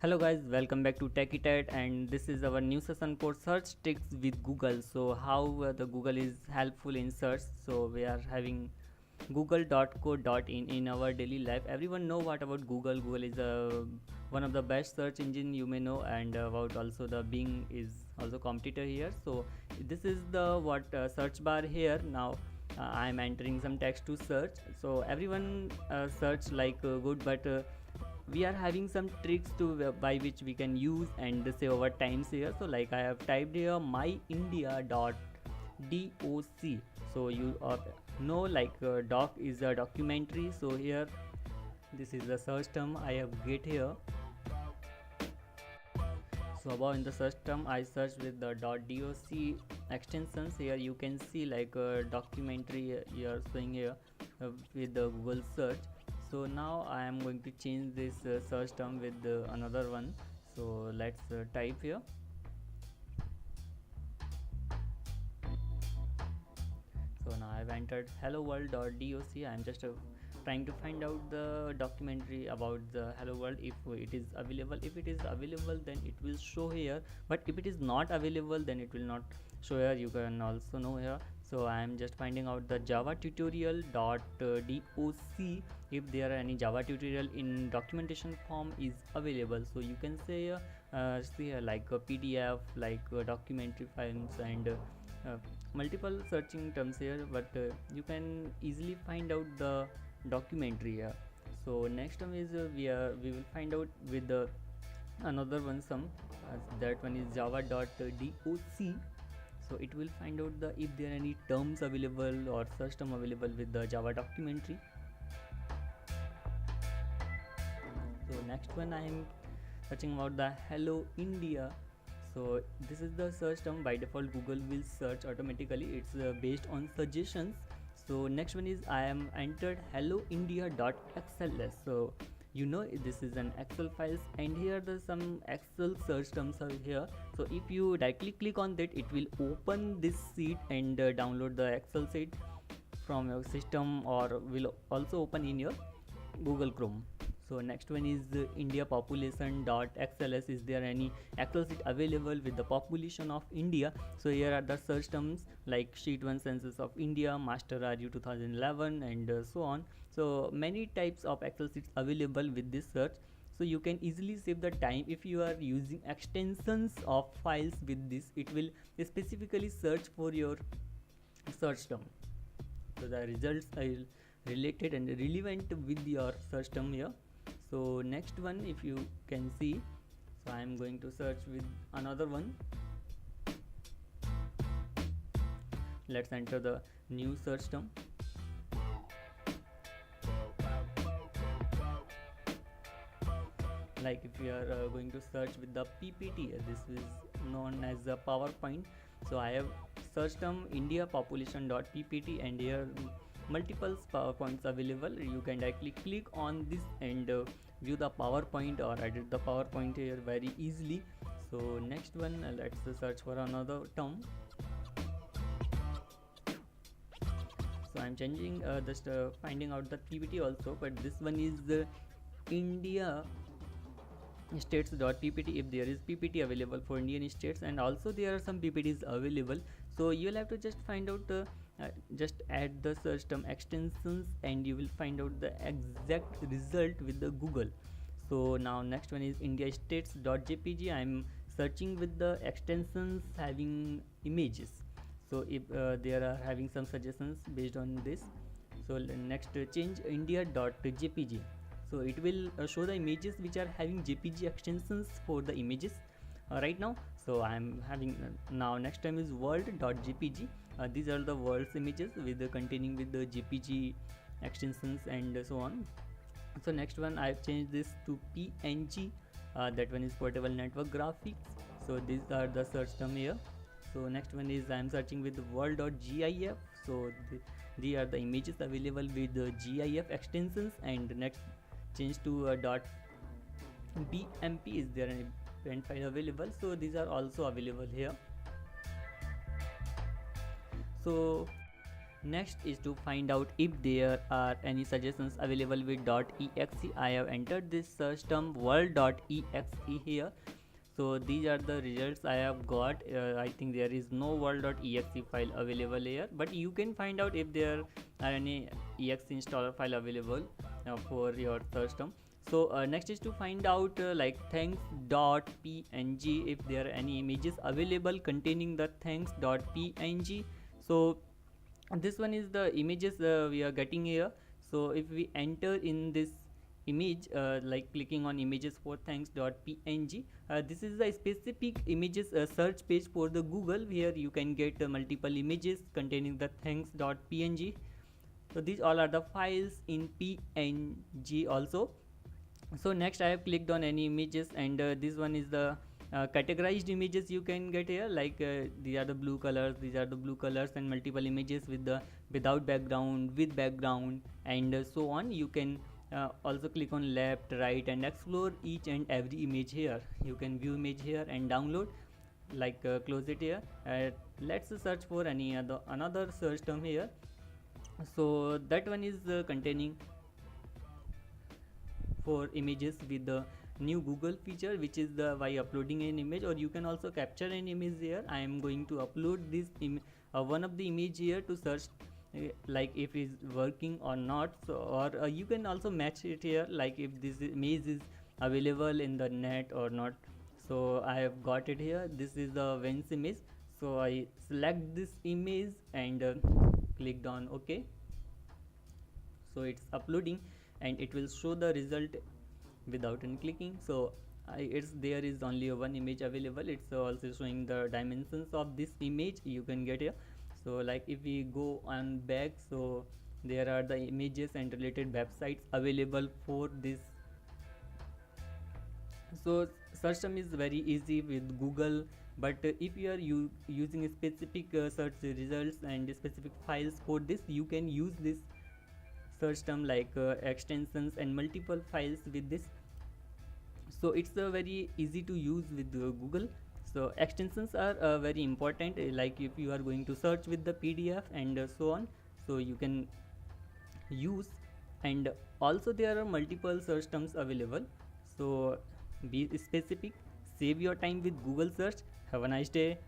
Hello guys, welcome back to TechieTed, and this is our new session for search tricks with Google. So how the Google is helpful in search. So we are having google.co.in in our daily life. Everyone know what about Google. Google is one of the best search engine you may know, and about also the Bing is also competitor here. So this is the what search bar here now. I am entering some text to search. So everyone search like good, but we are having some tricks to by which we can use and save our times here. So like I have typed here myindia.doc. So you know like doc is a documentary. So here this is the search term I have get here. So above in the search term I search with the .doc extensions. Here you can see like a documentary you are showing here with the Google search. So now I am going to change this search term with another one. So let's type here. So now I've entered hello world.doc. I am just trying to find out the documentary about the hello world, if it is available. If it is available, then it will show here, but if it is not available, then it will not show here. You can also know here. So I am just finding out the java tutorial.doc. If there are any java tutorial in documentation form is available. So you can say see here like a pdf, like documentary files, and multiple searching terms here, but you can easily find out the documentary here. So next one is we will find out with the another one some that one is java.doc. So it will find out the if there are any terms available or search term available with the java documentary. So next one I am searching about the hello India. So this is the search term. By default Google will search automatically, it's based on suggestions. So next one is I am entered hello india.xls. So you know this is an excel files, and here the some excel search terms are here. So if you directly click on that, it will open this sheet and download the excel sheet from your system, or will also open in your Google Chrome. So next one is India population.xls. Is there any Excel sheet available with the population of India? So here are the search terms like sheet 1 census of India, master RU 2011, and so on. So many types of Excel sheets available with this search. So you can easily save the time if you are using extensions of files with this. It will specifically search for your search term. So the results are related and relevant with your search term here. So next one, if you can see, so I am going to search with another one. Let's enter the new search term. Like if you are going to search with the PPT, this is known as the PowerPoint. So I have search term India population.ppt, and here multiple PowerPoints available. You can directly click on this and view the PowerPoint or edit the PowerPoint here very easily. So next one, let's search for another term. So I'm changing just finding out the PPT also, but this one is India states.ppt. if there is PPT available for Indian states, and also there are some PPTs available. So you'll have to just find out just add the search term extensions, and you will find out the exact result with the Google. So now next one is India states.jpg. I'm searching with the extensions having images. So if there are having some suggestions based on this. So next change india.jpg. So it will show the images which are having JPG extensions for the images right now. So I am having now next time is world.jpg. These are the world's images with containing with the JPG extensions and so on. So next one I have changed this to PNG. That one is portable network graphics. So these are the search term here. So next one is I am searching with world.gif. So these are the images available with the GIF extensions, and next change to .bmp. Is there any print file available? So these are also available here. So Next is to find out if there are any suggestions available with .exe. I have entered this search term world.exe here. So these are the results I have got. I think there is no world.exe file available here, but you can find out if there are any exe installer file available for your search term. So next is to find out like thanks.png, if there are any images available containing the thanks.png. So this one is the images we are getting here. So if we enter in this image, like clicking on images for thanks.png, this is the specific images search page for the Google, where you can get multiple images containing the thanks.png. So these all are the files in png also. So next I have clicked on any images, and this one is the categorized images you can get here. Like these are the blue colors, these are the blue colors, and multiple images with the without background, with background, and so on. You can also click on left, right, and explore each and every image here. You can view image here and download, like close it here. Let's search for any another search term here. So that one is containing for images with the new Google feature, which is the by uploading an image, or you can also capture an image here. I am going to upload this one of the image here to search like if it's working or not. So, or you can also match it here, like if this image is available in the net or not. So I have got it here. This is the Vans image. So I select this image and clicked on OK. So it's uploading and it will show the result without any clicking. So there is only one image available. It's also showing the dimensions of this image you can get here. So like if we go on back, so there are the images and related websites available for this. So search term is very easy with Google, but if you are using specific search results and specific files for this, you can use this search term like extensions and multiple files with this. So it's very easy to use with Google. So extensions are very important, like if you are going to search with the PDF and so on, so you can use. And also there are multiple search terms available, so be specific, save your time with Google search. Have a nice day.